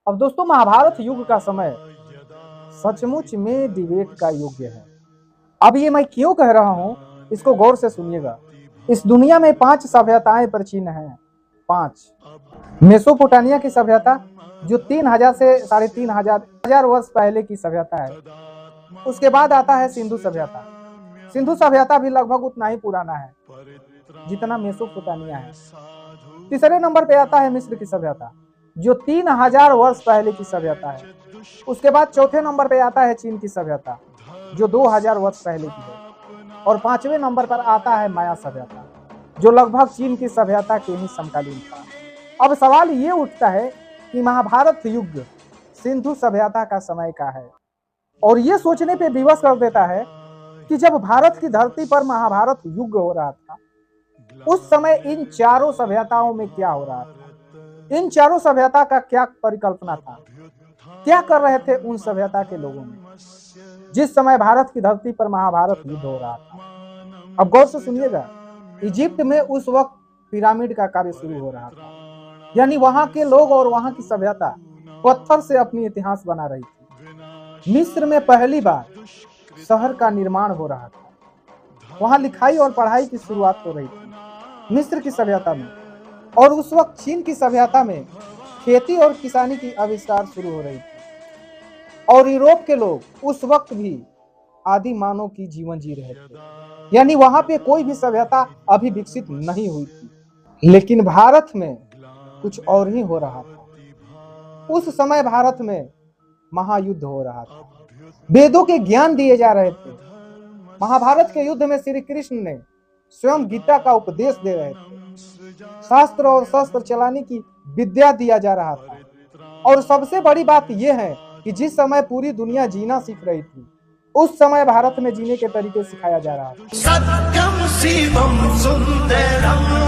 अब दोस्तों, महाभारत युग का समय सचमुच में डिबेट का योग्य है। अब ये मैं क्यों कह रहा हूं, इसको गौर से सुनिएगा। इस दुनिया में 5 सभ्यताएं प्राचीन हैं। 5। मेसोपोटामिया की सभ्यता, जो 3000 से 3500 वर्ष पहले की सभ्यता है। उसके बाद आता है सिंधु सभ्यता। सिंधु सभ्यता भी लगभग उतना ही पुराना है जितना मेसोपोटामिया है। तीसरे नंबर पे आता है मिस्र की सभ्यता, जो 3000 वर्ष पहले की सभ्यता है। उसके बाद चौथे नंबर पे आता है चीन की सभ्यता, जो 2000 वर्ष पहले की है। और 5वें नंबर पर आता है माया सभ्यता, जो लगभग चीन की सभ्यता के ही समकालीन था। अब सवाल ये उठता है कि महाभारत युग सिंधु सभ्यता का समय का है, और ये सोचने पे विवश कर देता है कि जब भारत की धरती पर महाभारत युग हो रहा था, उस समय इन चारों सभ्यताओं में क्या हो रहा था, इन चारों सभ्यता का क्या परिकल्पना था, क्या कर रहे थे उन सभ्यता के लोगों में जिस समय भारत की धरती पर महाभारत युद्ध हो रहा था। अब गौर से सुनिएगा। इजिप्ट में उस वक्त पिरामिड का कार्य शुरू हो रहा था, यानी वहां के लोग और वहां की सभ्यता पत्थर से अपनी इतिहास बना रही थी। मिस्र में पहली बार शहर का निर्माण हो रहा था, वहां लिखाई और पढ़ाई की शुरुआत हो रही थी मिस्र की सभ्यता में। और उस वक्त चीन की सभ्यता में खेती और किसानी की आविष्कार शुरू हो रही थी। और यूरोप के लोग उस वक्त भी आदि मानव की जीवन जी रहे थे, यानी वहां पे कोई भी सभ्यता अभी विकसित नहीं हुई थी। लेकिन भारत में कुछ और ही हो रहा था। उस समय भारत में महायुद्ध हो रहा था, वेदों के ज्ञान दिए जा रहे थे। महाभारत के युद्ध में श्री कृष्ण ने स्वयं गीता का उपदेश दे रहे थे, शास्त्र और शस्त्र चलाने की विद्या दिया जा रहा था। और सबसे बड़ी बात यह है कि जिस समय पूरी दुनिया जीना सीख रही थी, उस समय भारत में जीने के तरीके सिखाया जा रहा था। सत्यम शिवम सुंदरम